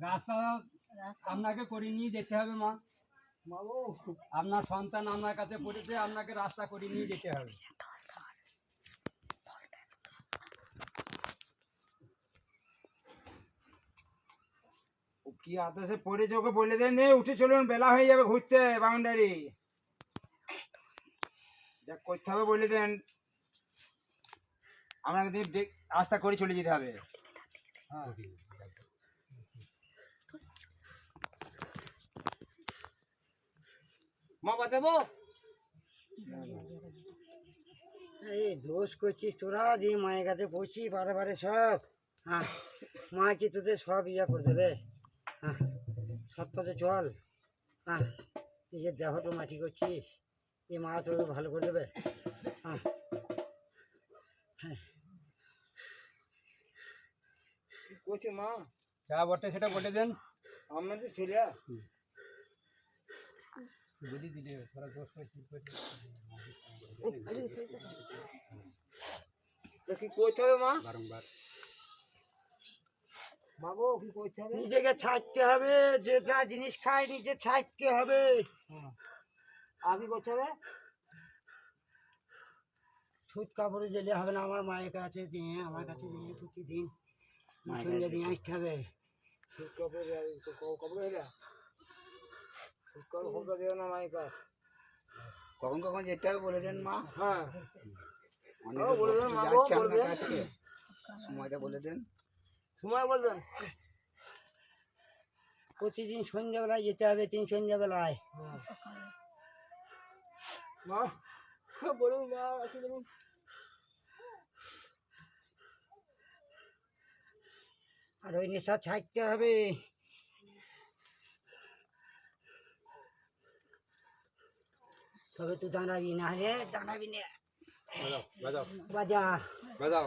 রাস্তা আপনাকে করে নিয়ে যেতে হবে মা। আপনার সন্তান আপনার কাছে পড়েছে, আপনাকে রাস্তা করে নিয়ে যেতে হবে। কি আদেশে পড়েছে ওকে বলে দেন, উঠে চলুন, বেলা হয়ে যাবে, ঘুরতে বাউন্ডারি যা করতে হবে বলে দেন। আপনাকে রাস্তা করে চলে যেতে হবে। হ্যাঁ মা বাঁচাবো। এই দোষ করছিস তোরা, দিয়ে মায়ের কাছে পড়ছি বারে বারে সব। হ্যাঁ, মা কি তোদের সব ইয়া করে দেবে? হ্যাঁ, সৎ পথে চল। হ্যাঁ, নিজের দেহটা মাটি করছিস, এই মা তোর ভালো করে দেবে? হ্যাঁ হ্যাঁ, করছে মা যা বটে সেটা বলে দেন। আমাদের ছেলে বলি দিলে তোরা দোষ কি করতে হবে মা? বারংবার বাবু কি করতে হবে? নিজেকে ছাড়তে হবে, যেটা জিনিস খাই নিজে ছাড়তে হবে। আমি করতে হবে সুদ কাপড়ে জেলে হবে না, আমার মায়ের কাছে দিয়ে, আমার কাছে দিয়ে প্রতিদিন সঙ্গে দিয়ে আসতে হবে। সুদ কাপড় কাপড় এলে সুদ কাপড় খবর দেবে না মায়ের কাছে। কখন কখন যেতে হবে বলে দেন মা। হ্যাঁ বলে দেন মা, সময়টা বলে দেন। সময় বলবেন প্রতিদিন সন্ধ্যাবেলায় যেতে হবে, 3 সন্ধ্যাবেলায়। মা বলুন মা, বলুন। আর ওই নেশা ছাড়তে হবে। তবে তুই দাঁড়াবি, না হলে দাঁড়াবি না। বাজাও বাজা বাজাও।